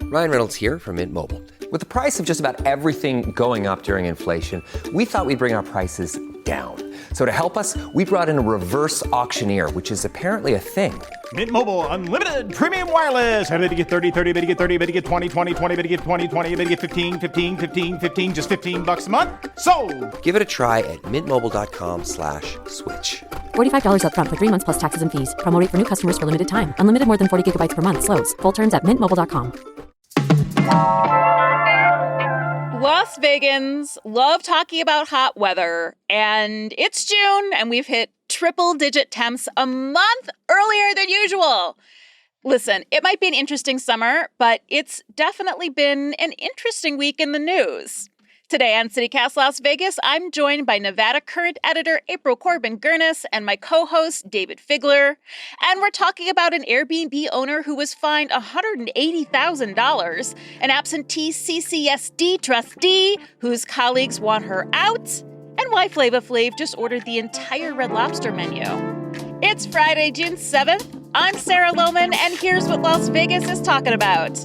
Ryan Reynolds here from Mint Mobile. With the price of just about everything going up during inflation, we thought we'd bring our prices down. So to help us, we brought in a reverse auctioneer, which is apparently a thing. Mint Mobile Unlimited Premium Wireless. How to get 30, 30, bit to get 30, bit to get 20, 20, 20, bit to get 20, 20, bit to get 15, 15, 15, 15, just $15 a month? Sold! Give it a try at mintmobile.com/switch. $45 up front for 3 months plus taxes and fees. Promo rate for new customers for limited time. Unlimited more than 40 gigabytes per month. Slows full terms at mintmobile.com. Las Vegans love talking about hot weather, and it's June, and we've hit triple-digit temps a month earlier than usual. Listen, it might be an interesting summer, but it's definitely been an interesting week in the news. Today on CityCast Las Vegas, I'm joined by Nevada Current editor April Corbin-Gurnis and my co-host David Figler. And we're talking about an Airbnb owner who was fined $180,000, an absentee CCSD trustee whose colleagues want her out, and why Flava Flav just ordered the entire Red Lobster menu. It's Friday, June 7th. I'm Sarah Lohman, and here's what Las Vegas is talking about.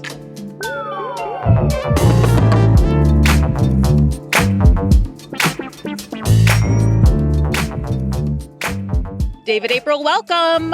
David, April, welcome.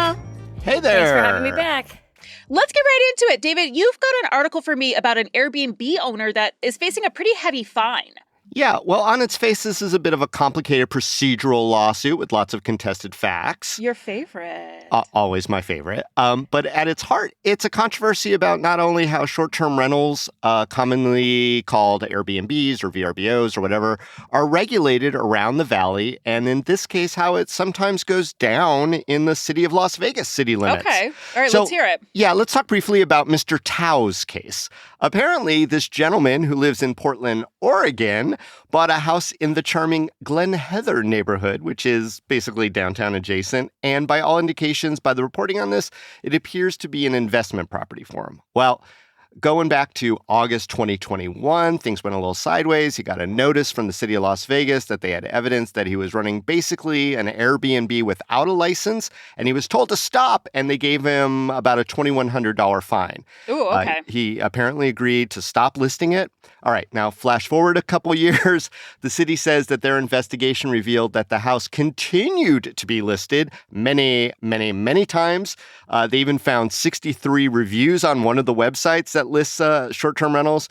Hey there. Thanks for having me back. Let's get right into it. David, you've got an article for me about an Airbnb owner that is facing a pretty heavy fine. Yeah, well, on its face, this is a bit of a complicated procedural lawsuit with lots of contested facts. Your favorite. Always my favorite. But at its heart, it's a controversy about not only how short-term rentals, commonly called Airbnbs or VRBOs or whatever, are regulated around the valley, and in this case, how it sometimes goes down in the city of Las Vegas city limits. Okay. All right, let's hear it. Yeah, let's talk briefly about Mr. Tao's case. Apparently, this gentleman who lives in Portland, Oregon, bought a house in the charming Glen Heather neighborhood, which is basically downtown adjacent. And by all indications, by the reporting on this, it appears to be an investment property for him. Well, going back to August 2021, things went a little sideways. He got a notice from the city of Las Vegas that they had evidence that he was running basically an Airbnb without a license, and he was told to stop, and they gave him about a $2,100 fine. Ooh, okay. He apparently agreed to stop listing it. All right, now flash forward a couple years. The city says that their investigation revealed that the house continued to be listed many, many, many times. They even found 63 reviews on one of the websites that lists short-term rentals.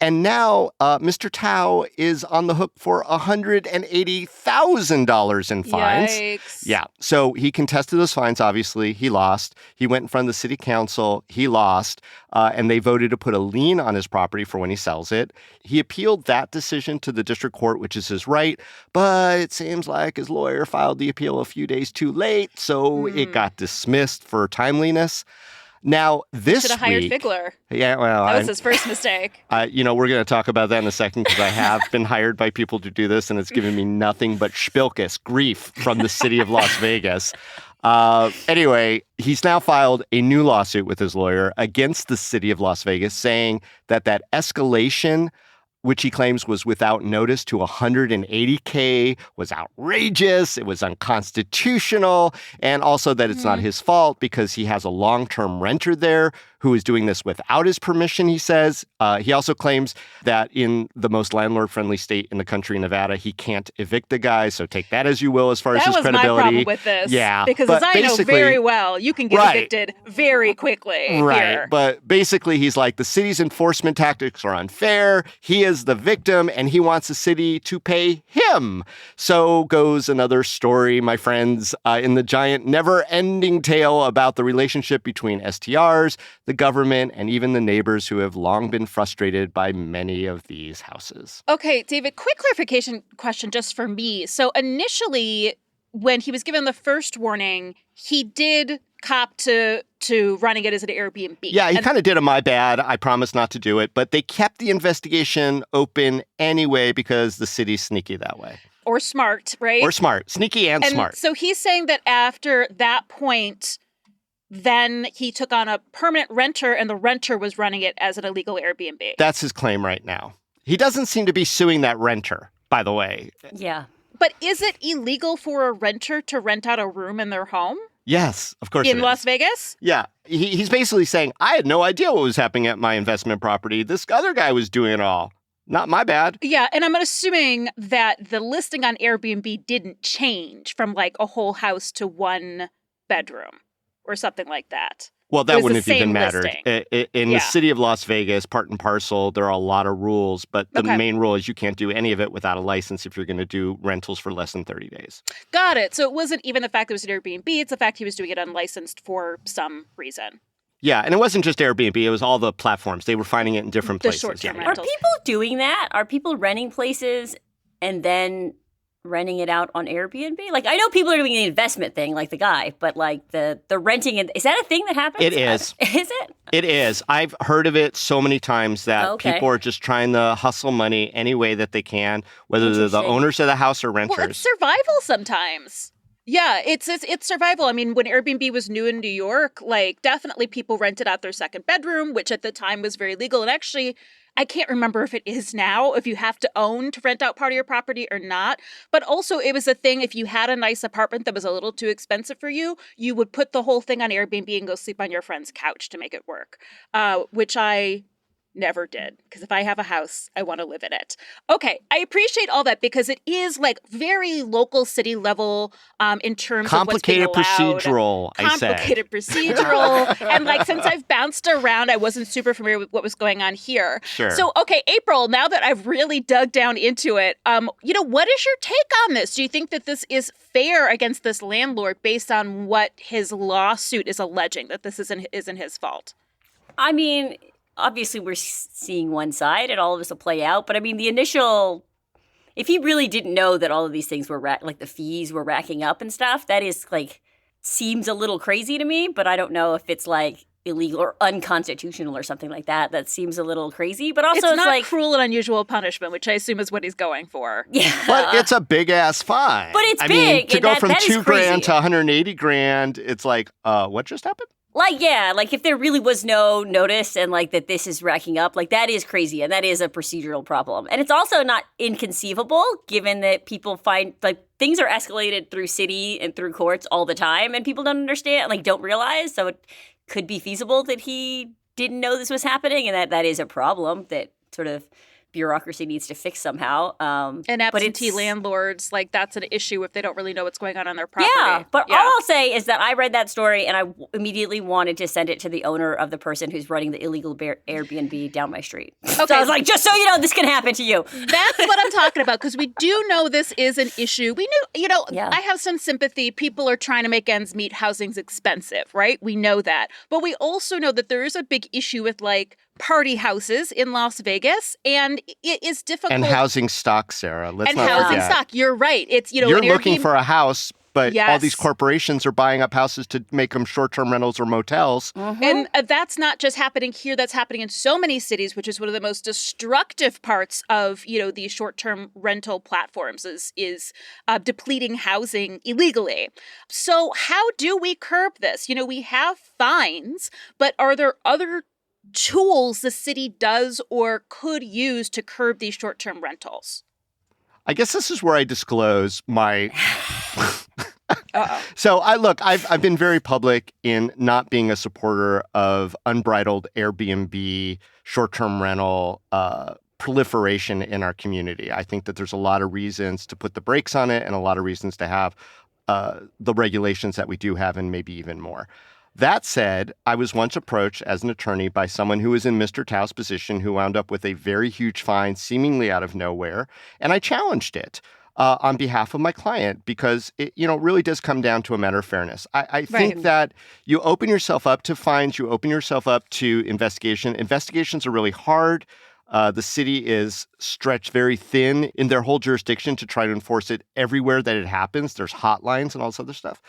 And now Mr. Tao is on the hook for $180,000 in fines. Yikes. Yeah. So he contested those fines, obviously. He lost. He went in front of the city council. He lost. And they voted to put a lien on his property for when he sells it. He appealed that decision to the district court, which is his right. But it seems like his lawyer filed the appeal a few days too late. So it got dismissed for timeliness. Now, this should have hired week, Figler. Yeah, well, that was his first mistake. We're going to talk about that in a second because I have been hired by people to do this, and it's given me nothing but spilkus, grief from the city of Las Vegas. Anyway, he's now filed a new lawsuit with his lawyer against the city of Las Vegas, saying that escalation, which he claims was without notice to $180K, was outrageous, it was unconstitutional, and also that it's not his fault because he has a long-term renter there who is doing this without his permission, he says. He also claims that in the most landlord-friendly state in the country, Nevada, he can't evict the guy, so take that as you will as far as his credibility. That was my problem with this. Yeah. Because as I know very well, you can get evicted very quickly. Right. Here. But basically, he's like, the city's enforcement tactics are unfair. He is the victim, and he wants the city to pay him. So goes another story, my friends, in the giant never-ending tale about the relationship between STRs, the government, and even the neighbors who have long been frustrated by many of these houses. Okay, David, quick clarification question just for me. So initially, when he was given the first warning, he did cop to running it as an Airbnb. Yeah, he kind of did a my bad, I promise not to do it, but they kept the investigation open anyway because the city's sneaky that way. Or smart, right? Or smart. Sneaky and smart. So he's saying that after that point, then he took on a permanent renter and the renter was running it as an illegal Airbnb. That's his claim right now. He doesn't seem to be suing that renter, by the way. Yeah. But is it illegal for a renter to rent out a room in their home? Yes, of course it In is. Las Vegas? Yeah. He's basically saying, I had no idea what was happening at my investment property. This other guy was doing it all. Not my bad. Yeah, and I'm assuming that the listing on Airbnb didn't change from like a whole house to one bedroom or something like that. Well, It that was the wouldn't have even same mattered. listing. In Yeah. the city of Las Vegas, part and parcel, there are a lot of rules, but the Okay. main rule is you can't do any of it without a license if you're going to do rentals for less than 30 days. Got it. So it wasn't even the fact that it was an Airbnb, it's the fact he was doing it unlicensed for some reason. Yeah, and it wasn't just Airbnb, it was all the platforms. They were finding it in different The places. short-term Yeah. Are rentals. people doing that? Are people renting places and then renting it out on Airbnb? Like, I know people are doing the investment thing, like the guy, but like the renting, is that a thing that happens? It is. Is it? It is. I've heard of it so many times that Okay. people are just trying to hustle money any way that they can, whether they're the Interesting. owners of the house or renters. Well, it's survival sometimes. Yeah, it's survival. I mean, when Airbnb was new in New York, like definitely people rented out their second bedroom, which at the time was very legal. And actually, I can't remember if it is now, if you have to own to rent out part of your property or not. But also it was a thing, if you had a nice apartment that was a little too expensive for you, you would put the whole thing on Airbnb and go sleep on your friend's couch to make it work, which I never did, because if I have a house, I want to live in it. Okay, I appreciate all that because it is like very local city level in terms Complicated of what's being allowed. procedural, I said. Complicated procedural. And like since I've bounced around, I wasn't super familiar with what was going on here. Sure. So, okay, April, now that I've really dug down into it, what is your take on this? Do you think that this is fair against this landlord based on what his lawsuit is alleging, that this isn't his fault? I mean, obviously we're seeing one side and all of this will play out, but I mean, the initial, if he really didn't know that all of these things were like the fees were racking up and stuff, that is like, seems a little crazy to me, but I don't know if it's like illegal or unconstitutional or something like that. That seems a little crazy, but also It's not like cruel and unusual punishment, which I assume is what he's going for. yeah. But it's a big ass fine. But it's I mean, big, to and go that- from that is $2,000 crazy. to 180 grand, it's like, what just happened? Like, yeah, like if there really was no notice and like that this is racking up, like that is crazy and that is a procedural problem. And it's also not inconceivable given that people find like things are escalated through city and through courts all the time and people don't understand, like don't realize. So it could be feasible that he didn't know this was happening and that is a problem that sort of bureaucracy needs to fix somehow. And but absentee it's- landlords, like that's an issue if they don't really know what's going on their property. Yeah, but all I'll say is that I read that story and I immediately wanted to send it to the owner of the person who's running the illegal Airbnb down my street. So I was like, just so you know, this can happen to you. That's what I'm talking about, because we do know this is an issue. We knew, Yeah. I have some sympathy. People are trying to make ends meet. Housing's expensive, right? We know that. But we also know that there is a big issue with like party houses in Las Vegas, and it is difficult. And housing stock, Sarah. Let's And not housing forget. stock. You're right. It's, You're an looking Airbnb- for a house, but all these Yes. corporations are buying up houses to make them short-term rentals or motels. And that's not just happening here. That's happening in so many cities, which is one of the most destructive parts of, these short-term rental platforms is depleting housing illegally. So how do we curb this? We have fines, but are there other tools the city does or could use to curb these short-term rentals? I guess this is where I disclose my. So I've been very public in not being a supporter of unbridled Airbnb short-term rental proliferation in our community. I think that there's a lot of reasons to put the brakes on it and a lot of reasons to have the regulations that we do have and maybe even more. That said, I was once approached as an attorney by someone who was in Mr. Tao's position who wound up with a very huge fine seemingly out of nowhere, and I challenged it on behalf of my client because it really does come down to a matter of fairness. I think that you open yourself up to fines, you open yourself up to investigation. Investigations are really hard. The city is stretched very thin in their whole jurisdiction to try to enforce it everywhere that it happens. There's hotlines and all this other stuff.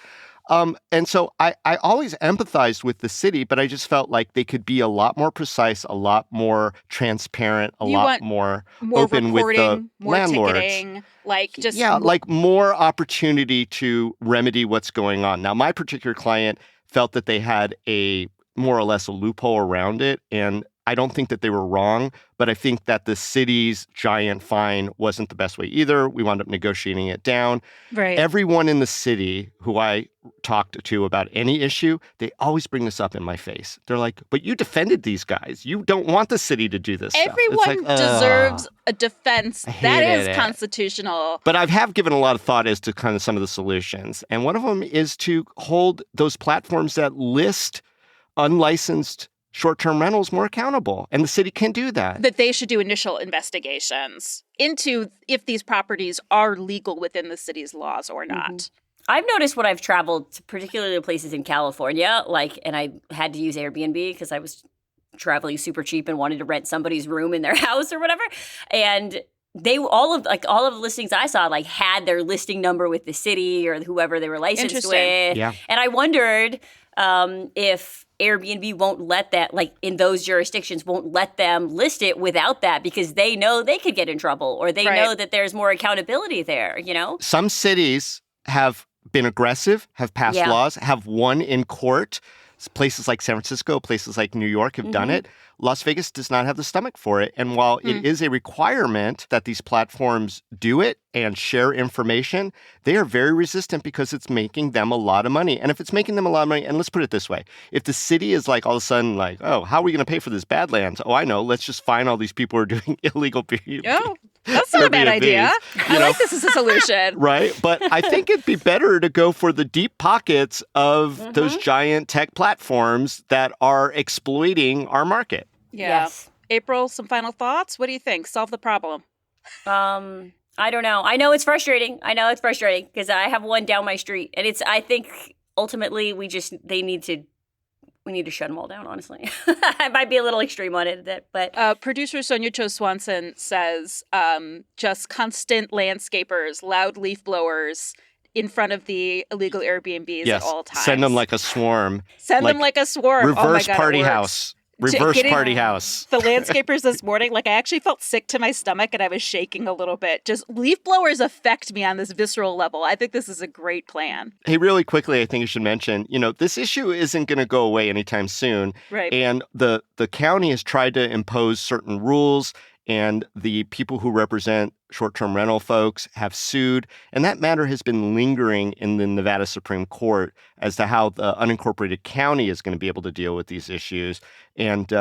And so I always empathized with the city, but I just felt like they could be a lot more precise, a lot more transparent, a lot more open with the more landlords. ticketing, just Like more opportunity to remedy what's going on. Now, my particular client felt that they had more or less a loophole around it. And I don't think that they were wrong, but I think that the city's giant fine wasn't the best way either. We wound up negotiating it down. Right. Everyone in the city who I talked to about any issue, they always bring this up in my face. They're like, but you defended these guys. You don't want the city to do this stuff. Everyone deserves a defense. That is it. constitutional. But I have given a lot of thought as to kind of some of the solutions. And one of them is to hold those platforms that list unlicensed short-term rentals more accountable. And the city can do that. That they should do initial investigations into if these properties are legal within the city's laws or not. Mm-hmm. I've noticed when I've traveled, to particularly places in California, and I had to use Airbnb because I was traveling super cheap and wanted to rent somebody's room in their house or whatever. And all of the listings I saw had their listing number with the city or whoever they were licensed with. Yeah. And I wondered if Airbnb won't let that, in those jurisdictions, won't let them list it without that because they know they could get in trouble or they know that there's more accountability there, Some cities have been aggressive, have passed laws, have won in court. Places like San Francisco, places like New York have done it. Las Vegas does not have the stomach for it. And while it is a requirement that these platforms do it and share information, they are very resistant because it's making them a lot of money. And if it's making them a lot of money, and let's put it this way, if the city is all of a sudden oh, how are we going to pay for this Badlands? Oh, I know. Let's just fine all these people who are doing illegal Oh, that's not a bad idea. I like this as a solution. Right? But I think it'd be better to go for the deep pockets of those giant tech platforms that are exploiting our market. Yeah. Yes. April, some final thoughts? What do you think? Solve the problem. I don't know. I know it's frustrating. Because I have one down my street, and I think ultimately we need to shut them all down. Honestly, I might be a little extreme on it, but producer Sonia Cho Swanson says just constant landscapers, loud leaf blowers in front of the illegal Airbnbs at all times. Send them like a swarm. Them like a swarm. Reverse oh my God, party house. Reverse party house. The landscapers this morning, I actually felt sick to my stomach and I was shaking a little bit. Just leaf blowers affect me on this visceral level. I think this is a great plan. Hey, really quickly, I think you should mention, this issue isn't going to go away anytime soon. Right. And the county has tried to impose certain rules, and the people who represent short-term rental folks have sued. And that matter has been lingering in the Nevada Supreme Court as to how the unincorporated county is going to be able to deal with these issues. And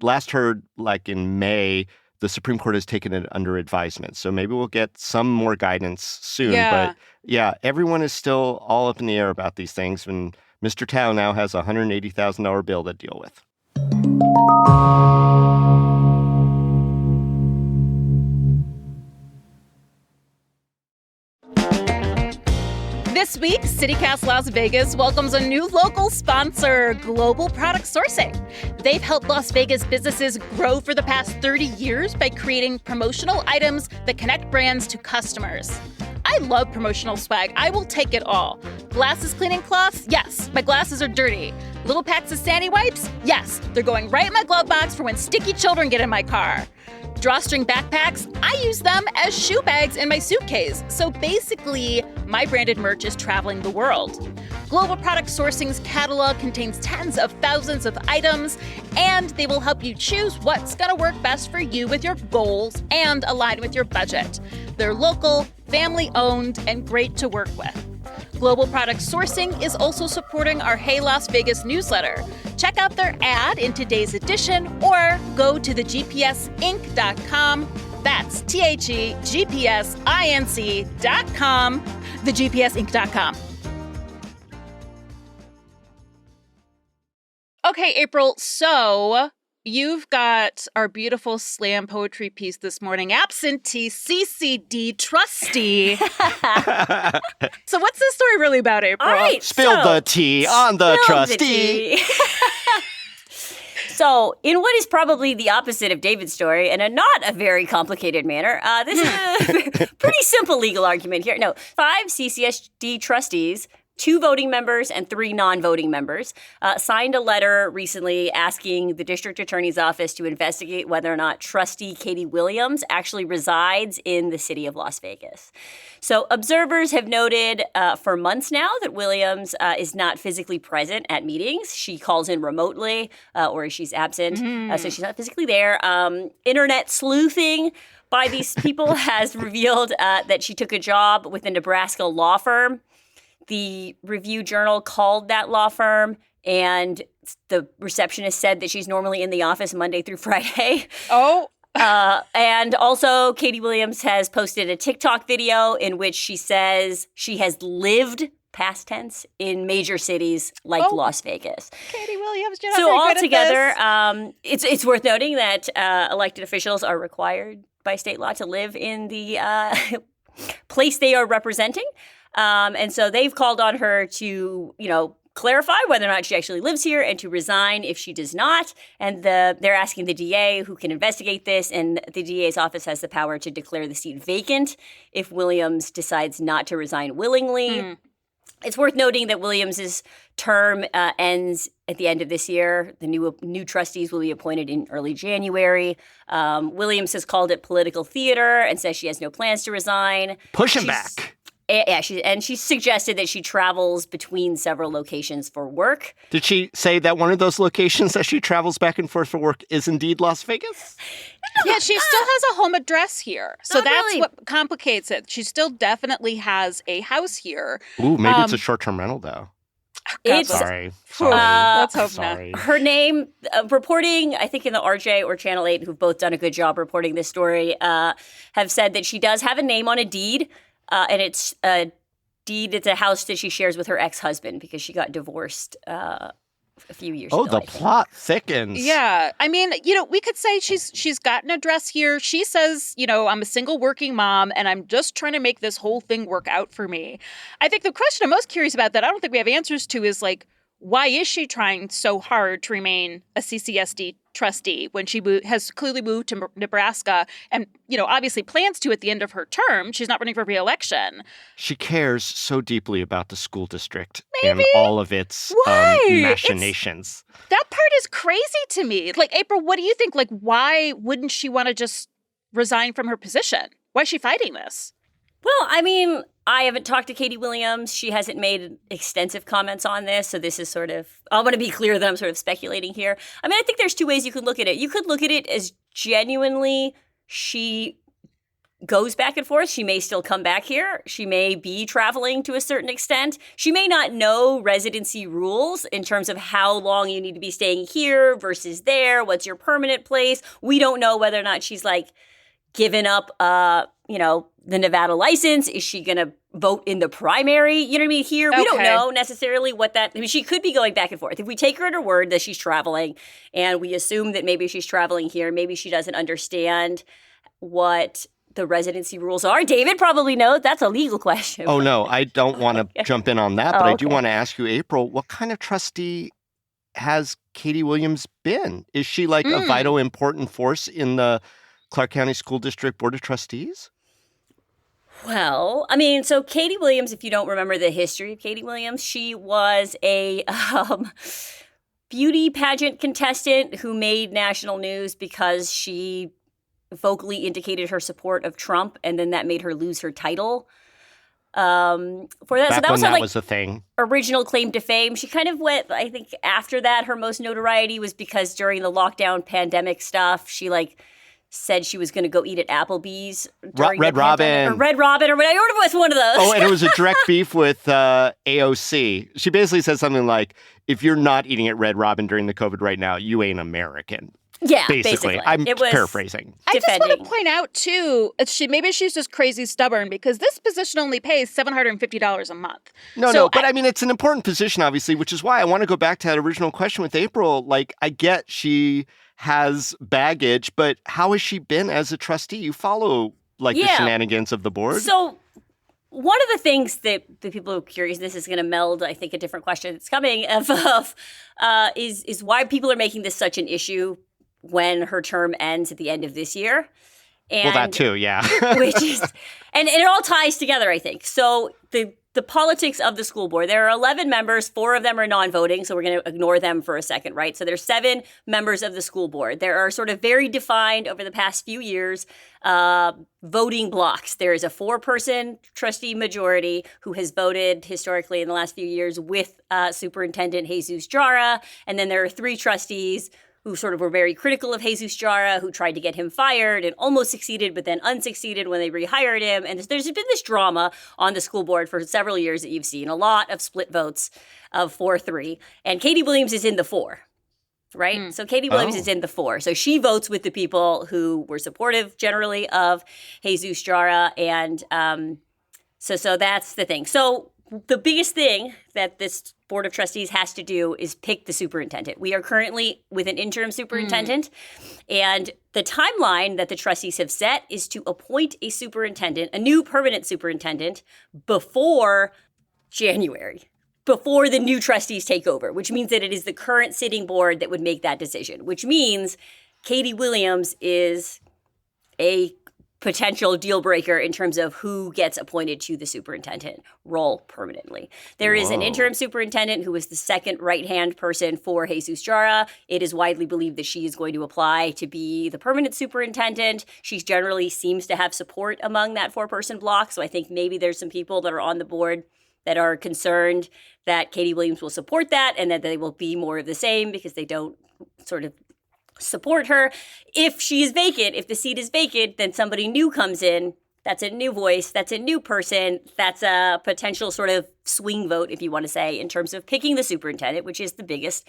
last heard, in May, the Supreme Court has taken it under advisement. So maybe we'll get some more guidance soon. Yeah. But yeah, everyone is still all up in the air about these things. And Mr. Tao now has a $180,000 bill to deal with. This week, CityCast Las Vegas welcomes a new local sponsor, Global Product Sourcing. They've helped Las Vegas businesses grow for the past 30 years by creating promotional items that connect brands to customers. I love promotional swag. I will take it all. Glasses cleaning cloths? Yes, my glasses are dirty. Little packs of Sandy wipes? Yes, they're going right in my glove box for when sticky children get in my car. Drawstring backpacks, I use them as shoe bags in my suitcase. So basically, my branded merch is traveling the world. Global Product Sourcing's catalog contains tens of thousands of items, and they will help you choose what's going to work best for you with your goals and align with your budget. They're local, family-owned, and great to work with. Global Product Sourcing is also supporting our Hey Las Vegas newsletter. Check out their ad in today's edition or go to thegpsinc.com. That's THEGPSINC.com, thegpsinc.com. Okay, April, so you've got our beautiful slam poetry piece this morning, Absentee, CCSD, Trustee. So what's this story really about, April? all right. Spill the tea on the trustee. So, in what is probably the opposite of David's story, and not a very complicated manner, this is a pretty simple legal argument here. No, 5 CCSD trustees 2 voting members and 3 non-voting members, signed a letter recently asking the district attorney's office to investigate whether or not Trustee Katie Williams actually resides in the city of Las Vegas. So observers have noted for months now that Williams is not physically present at meetings. She calls in remotely or she's absent, so she's not physically there. Internet sleuthing by these people has revealed that she took a job with a Nebraska law firm. The Review-Journal called that law firm, and the receptionist said that she's normally in the office Monday through Friday. Oh. And also, Katie Williams has posted a TikTok video in which she says she has lived, past tense, in major cities like Las Vegas. Katie Williams, you're not so very good altogether, at this. it's worth noting that elected officials are required by state law to live in the place they are representing. And so they've called on her to, clarify whether or not she actually lives here and to resign if she does not. And they're asking the DA who can investigate this, and the DA's office has the power to declare the seat vacant if Williams decides not to resign willingly. It's worth noting that Williams's term ends at the end of this year. The new trustees will be appointed in early January. Williams has called it political theater and says she has no plans to resign. Push him back. Yeah, she suggested that she travels between several locations for work. Did she say that one of those locations that she travels back and forth for work is indeed Las Vegas? Yeah, she still has a home address here. So Not that's really. what complicates it. She still definitely has a house here. Ooh, maybe it's a short-term rental, though. It's Sorry. Let's hope Sorry. her name, reporting, I think in the RJ or Channel 8, who've both done a good job reporting this story, have said that she does have a name on a deed. And it's a deed. It's a house that she shares with her ex-husband because she got divorced a few years ago. Oh, the plot thickens. Yeah. I mean, we could say she's got an address here. She says, I'm a single working mom and I'm just trying to make this whole thing work out for me. I think the question I'm most curious about that I don't think we have answers to is why is she trying so hard to remain a CCSD trustee when she has clearly moved to Nebraska and, obviously plans to at the end of her term? She's not running for re-election. She cares so deeply about the school district Maybe. and all of its Why? machinations. That part is crazy to me. April, what do you think? Why wouldn't she want to just resign from her position? Why is she fighting this? Well, I mean, I haven't talked to Katie Williams. She hasn't made extensive comments on this. So this is sort of, I want to be clear that I'm sort of speculating here. I mean, I think there's 2 ways you could look at it. You could look at it as genuinely she goes back and forth. She may still come back here. She may be traveling to a certain extent. She may not know residency rules in terms of how long you need to be staying here versus there. What's your permanent place? We don't know whether or not she's given up, the Nevada license. Is she going to vote in the primary? You know what I mean? Here, we don't Okay. know necessarily what that, she could be going back and forth. If we take her at her word that she's traveling and we assume that maybe she's traveling here, maybe she doesn't understand what the residency rules are. David probably knows. That's a legal question. Oh, no, I don't want to jump in on that, but I do okay. want to ask you, April, what kind of trustee has Katie Williams been? Is she a vital, important force in the Clark County School District Board of Trustees? Well, I mean, so Katie Williams, if you don't remember the history of Katie Williams, she was a beauty pageant contestant who made national news because she vocally indicated her support of Trump, and then that made her lose her title. For that, Back so that when was her that was a thing. original claim to fame. She kind of went, I think, after that. Her most notoriety was because during the lockdown pandemic stuff, she said she was going to go eat at Applebee's. During Red the pandemic. Robin. Or Red Robin, or whatever. It was one of those. Oh, and it was a direct beef with AOC. She basically said something like, if you're not eating at Red Robin during the COVID right now, you ain't American. Yeah, Basically. I'm It was paraphrasing. I just want defending. to point out, too, maybe she's just crazy stubborn because this position only pays $750 a month. No, but I mean, it's an important position, obviously, which is why I want to go back to that original question with April. I get she has baggage, but how has she been as a trustee? You follow, the shenanigans of the board? So one of the things that the people who are curious, this is going to meld, I think, a different question that's coming is why people are making this such an issue when her term ends at the end of this year. And well, that too, yeah. which is, and it all ties together, I think. So the the politics of the school board. There are 11 members. 4 of them are non-voting, so we're going to ignore them for a second, right? So there's 7 members of the school board. There are sort of very defined over the past few years voting blocks. There is a 4-person trustee majority who has voted historically in the last few years with Superintendent Jesus Jara, and then there are 3 trustees who sort of were very critical of Jesus Jara, who tried to get him fired and almost succeeded, but then unsucceeded when they rehired him. And there's been this drama on the school board for several years that you've seen, a lot of split votes of 4-3. And Katie Williams is in the 4, right? So Katie Williams is in the 4. So she votes with the people who were supportive generally of Jesus Jara. And so that's the thing. So the biggest thing that this Board of Trustees has to do is pick the superintendent. We are currently with an interim superintendent, and the timeline that the trustees have set is to appoint a superintendent, a new permanent superintendent, before January, before the new trustees take over, which means that it is the current sitting board that would make that decision, which means Katie Williams is a potential deal breaker in terms of who gets appointed to the superintendent role permanently. There is an interim superintendent who is the second right-hand person for Jesus Jara. It is widely believed that she is going to apply to be the permanent superintendent. She generally seems to have support among that 4-person block, so I think maybe there's some people that are on the board that are concerned that Katie Williams will support that and that they will be more of the same because they don't sort of support her. If she is vacant, if the seat is vacant, then somebody new comes in. That's a new voice. That's a new person. That's a potential sort of swing vote, if you want to say, in terms of picking the superintendent, which is the biggest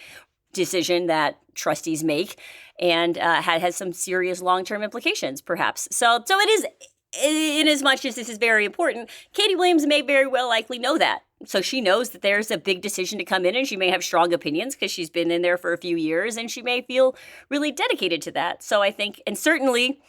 decision that trustees make and has some serious long-term implications, perhaps. So it is, in as much as this is very important, Katie Williams may very well likely know that. So she knows that there's a big decision to come in, and she may have strong opinions because she's been in there for a few years, and she may feel really dedicated to that. So I think, and certainly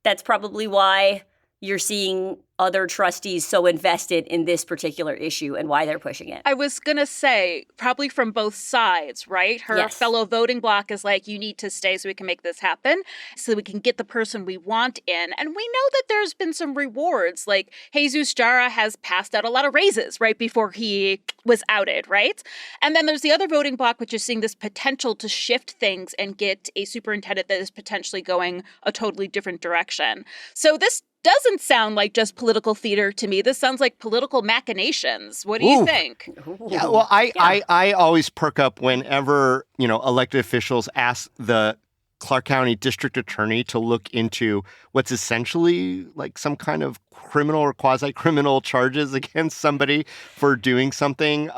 that's probably why you're seeing other trustees so invested in this particular issue and why they're pushing it. I was going to say, probably from both sides, right? Her Yes. fellow voting bloc is like, you need to stay so we can make this happen, so we can get the person we want in. And we know that there's been some rewards, like Jesus Jara has passed out a lot of raises right before he was outed, right? And then there's the other voting bloc, which is seeing this potential to shift things and get a superintendent that is potentially going a totally different direction. So this doesn't sound like just political theater to me. This sounds like political machinations. What do you think? Yeah, well, I always perk up whenever, elected officials ask the Clark County District Attorney to look into what's essentially like some kind of criminal or quasi-criminal charges against somebody for doing something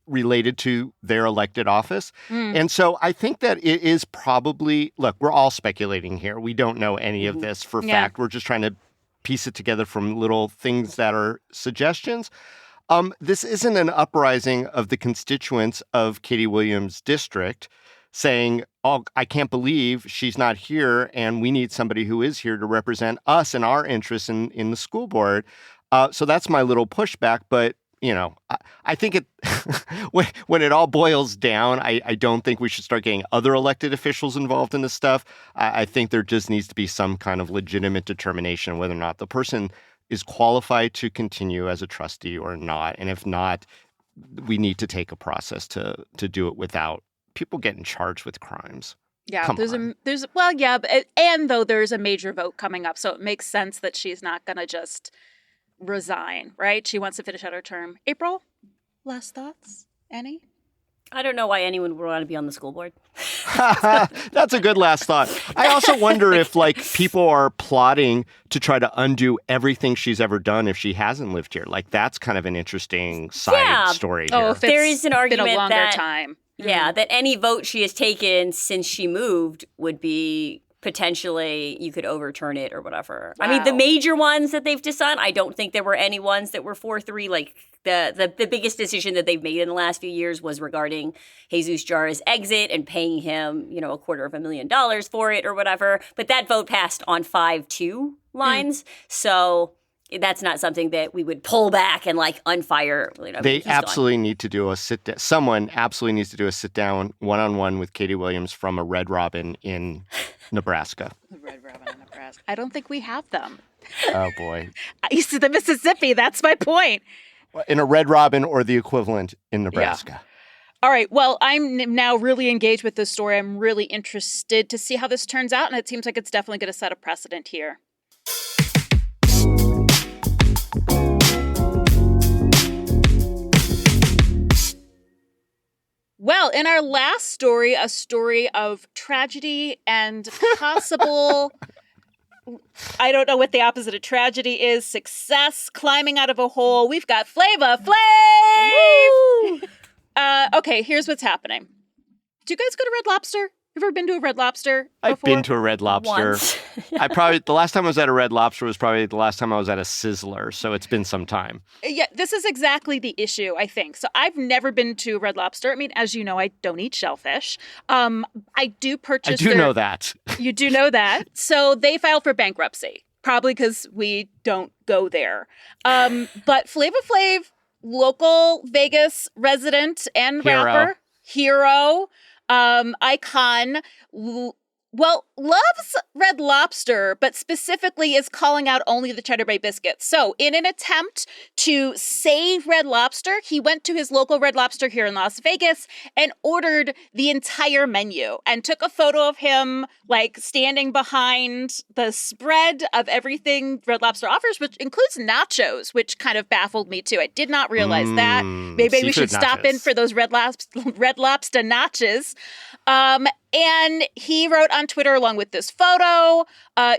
related to their elected office. And so I think that it is probably, look, we're all speculating here. We don't know any of this for fact. We're just trying to piece it together from little things that are suggestions. This isn't an uprising of the constituents of Katie Williams' district saying, oh, I can't believe she's not here and we need somebody who is here to represent us and our interests in the school board. So that's my little pushback. But, I think it when it all boils down, I don't think we should start getting other elected officials involved in this stuff. I think there just needs to be some kind of legitimate determination whether or not the person is qualified to continue as a trustee or not. And if not, we need to take a process to do it without people getting charged with crimes. Yeah, there's a major vote coming up, so it makes sense that she's not going to just resign, right? She wants to finish out her term. April, last thoughts? Any? I don't know why anyone would want to be on the school board. That's a good last thought. I also wonder if people are plotting to try to undo everything she's ever done if she hasn't lived here. That's kind of an interesting side story here. Oh, if there is an argument been a longer that, time. Yeah, that any vote she has taken since she moved would be potentially you could overturn it or whatever. Wow. I mean, the major ones that they've decided, I don't think there were any ones that were 4-3. Like the biggest decision that they've made in the last few years was regarding Jesus Jara's exit and paying him, $250,000 for it or whatever. But that vote passed on 5-2 lines. So that's not something that we would pull back and unfire. They absolutely need to do a sit down. Someone absolutely needs to do a sit down one-on-one with Katie Williams from a Red Robin in Nebraska. The Red Robin in Nebraska. I don't think we have them. Oh, boy. East of the Mississippi. That's my point. In a Red Robin or the equivalent in Nebraska. All right. Well, I'm now really engaged with this story. I'm really interested to see how this turns out, and it seems like it's definitely going to set a precedent here. Well, in our last story, a story of tragedy and possible, I don't know what the opposite of tragedy is, success, climbing out of a hole. We've got Flava Flav! Okay, here's what's happening. Do you guys go to Red Lobster? Have you ever been to a Red Lobster before? I've been to a Red Lobster. Once. The last time I was at a Red Lobster was probably the last time I was at a Sizzler, so it's been some time. Yeah, this is exactly the issue, I think. So I've never been to Red Lobster. I mean, as you know, I don't eat shellfish. I do purchase know that. You do know that. So they filed for bankruptcy, probably because we don't go there. But Flava Flav, local Vegas resident and rapper, hero, icon, loves Red Lobster, but specifically is calling out only the Cheddar Bay biscuits. So in an attempt to save Red Lobster, he went to his local Red Lobster here in Las Vegas and ordered the entire menu and took a photo of him like standing behind the spread of everything Red Lobster offers, which includes nachos, which kind of baffled me too. I did not realize that. Maybe we should stop in for those Red Lobster nachos. And he wrote on Twitter along with this photo,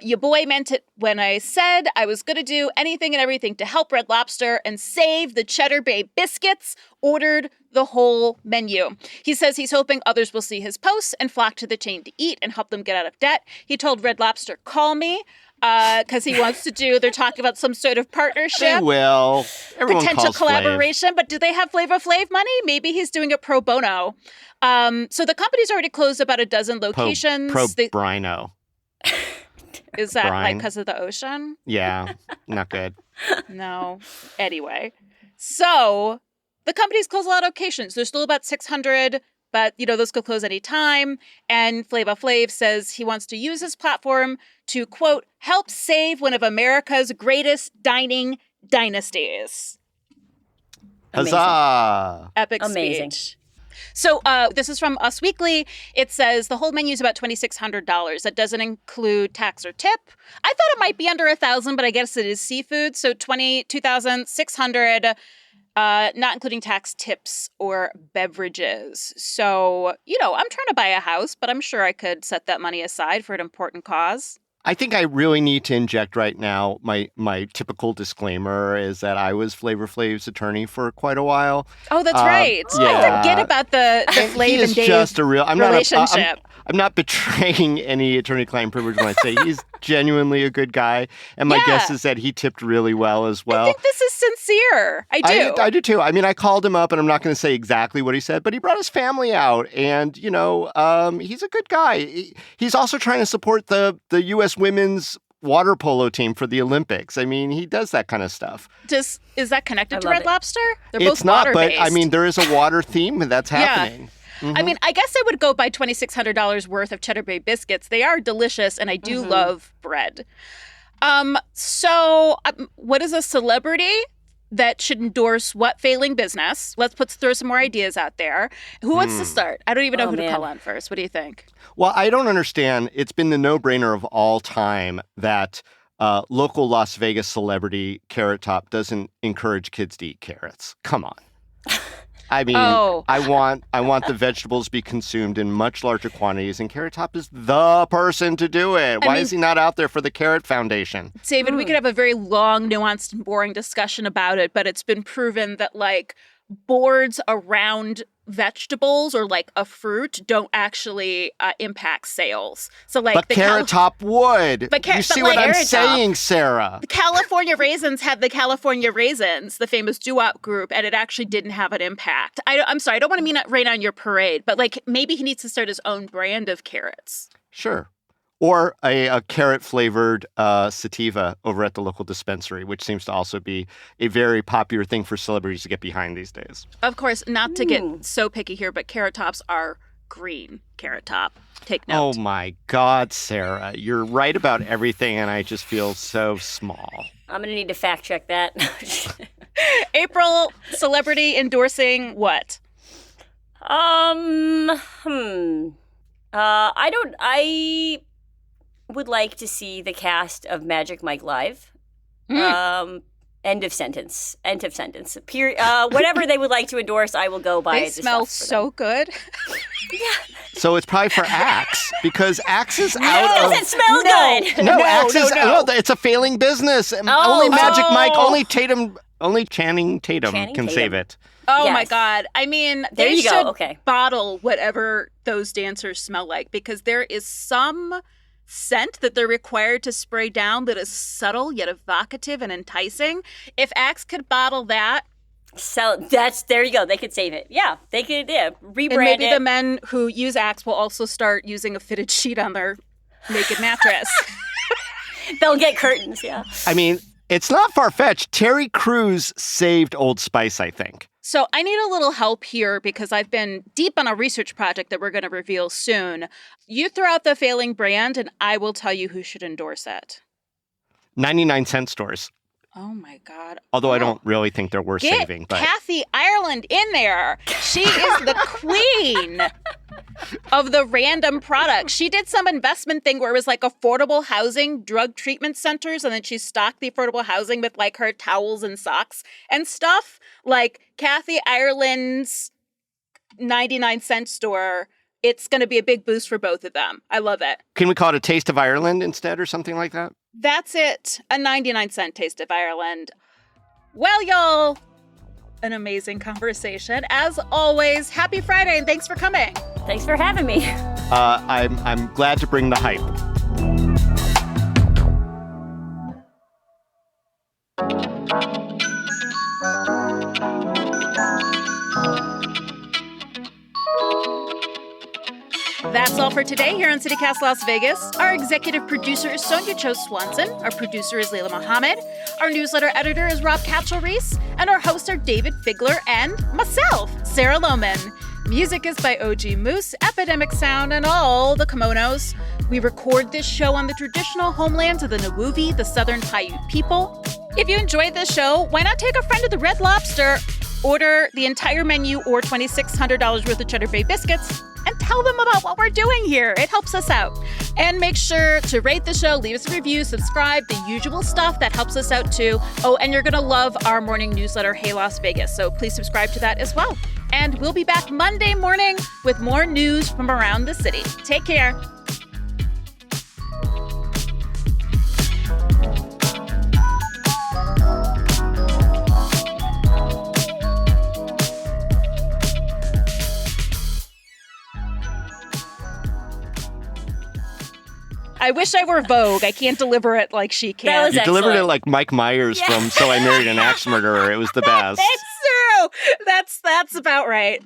your boy meant it when I said I was going to do anything and everything to help Red Lobster and save the Cheddar Bay biscuits, ordered the whole menu. He says he's hoping others will see his posts and flock to the chain to eat and help them get out of debt. He told Red Lobster, call me, because he wants to they're talking about some sort of partnership. They will. Everyone potential calls collaboration, Flav. But do they have Flava Flav money? Maybe he's doing it pro bono. So the company's already closed about a dozen locations. Pro Brino. Is that Brine. like because of the ocean? Yeah, not good. No. Anyway, so the company's closed a lot of locations. There's still about 600, but those could close any time. And Flava Flav says he wants to use his platform to, quote, help save one of America's greatest dining dynasties. Huzzah! Epic Amazing. speech. So this is from Us Weekly. It says the whole menu is about $2,600. That doesn't include tax or tip. I thought it might be under $1,000, but I guess it is seafood. So $2,600, not including tax, tips, or beverages. So, I'm trying to buy a house, but I'm sure I could set that money aside for an important cause. I think I really need to inject right now. My typical disclaimer is that I was Flavor Flav's attorney for quite a while. Oh, that's right. Yeah. I forget about the Flav and Dave just a real relationship. I'm not betraying any attorney-client privilege when I say he's genuinely a good guy. And my guess is that he tipped really well as well. I think this is sincere. I do. I do too. I mean, I called him up, and I'm not going to say exactly what he said, but he brought his family out, and he's a good guy. He's also trying to support the U.S. women's water polo team for the Olympics. I mean, he does that kind of stuff. Is that connected to love Red it. Lobster? They're It's both not, but water-based. I mean, there is a water theme that's happening. Mm-hmm. I mean, I guess I would go buy $2,600 worth of Cheddar Bay biscuits. They are delicious, and I do love bread. So what is a celebrity that should endorse what failing business? Let's throw some more ideas out there. Who wants to start? I don't even know who to call on first. What do you think? Well, I don't understand. It's been the no-brainer of all time that local Las Vegas celebrity Carrot Top doesn't encourage kids to eat carrots. Come on. I mean, I want the vegetables to be consumed in much larger quantities, and Carrot Top is the person to do it. Why is he not out there for the Carrot Foundation? David, we could have a very long, nuanced, and boring discussion about it, but it's been proven that boards around vegetables or a fruit don't actually impact sales. So but Carrot Top would. You see what I'm saying, Sarah? The California Raisins had the California Raisins, the famous doo-wop group, and it actually didn't have an impact. I'm sorry, I don't want to rain on your parade, but maybe he needs to start his own brand of carrots. Sure. Or a carrot-flavored sativa over at the local dispensary, which seems to also be a very popular thing for celebrities to get behind these days. Of course, not to get so picky here, but Carrot Tops are green Carrot Top. Take note. Oh my God, Sarah. You're right about everything, and I just feel so small. I'm going to need to fact check that. April, celebrity endorsing what? I would like to see the cast of Magic Mike Live. End of sentence. End of sentence. Whatever they would like to endorse, I will go buy They it. smell so good. So it's probably for Axe because Axe is It out of. doesn't smell good. No, Axe is it's a failing business. Only Magic Mike, only Channing Tatum can save it. Oh Yes. my God. I mean, There they you go. should Okay. bottle whatever those dancers smell like because there is some scent that they're required to spray down that is subtle yet evocative and enticing. If Axe could bottle that, So there you go. They could save it. Yeah, they could rebrand and maybe it. the men who use Axe will also start using a fitted sheet on their naked mattress. They'll get curtains. Yeah. I mean, it's not far-fetched. Terry Crews saved Old Spice, I think. So I need a little help here because I've been deep on a research project that we're going to reveal soon. You throw out the failing brand and I will tell you who should endorse it. 99-cent stores. Oh my God. Although I don't really think they're worth Get saving. But Kathy Ireland in there. She is the queen of the random products. She did some investment thing where it was like affordable housing, drug treatment centers, and then she stocked the affordable housing with like her towels and socks and stuff. Like Kathy Ireland's 99-cent store. It's going to be a big boost for both of them. I love it. can we call it a Taste of Ireland instead or something like that? That's it. A 99-cent Taste of Ireland. Well, y'all, an amazing conversation. As always, happy Friday and thanks for coming. Thanks for having me. I'm glad to bring the hype. That's all for today here on CityCast Las Vegas. Our executive producer is Sonia Cho Swanson. Our producer is Layla Mohammed. Our newsletter editor is Rob Katchel-Reese. And our hosts are David Figler and myself, Sarah Lohman. Music is by OG Moose, Epidemic Sound, and all the kimonos. We record this show on the traditional homelands of the Nawuvi, the Southern Paiute people. If you enjoyed this show, why not take a friend to the Red Lobster, order the entire menu or $2,600 worth of Cheddar Bay biscuits, and tell them about what we're doing here. It helps us out. And make sure to rate the show, leave us a review, subscribe, the usual stuff that helps us out too. Oh, and you're going to love our morning newsletter, Hey Las Vegas. So please subscribe to that as well. And we'll be back Monday morning with more news from around the city. Take care. I wish I were Vogue. I can't deliver it like she can. That was You delivered it excellent. like Mike Myers from So I Married an Axe Murderer. It was the best. It's true. That's about right.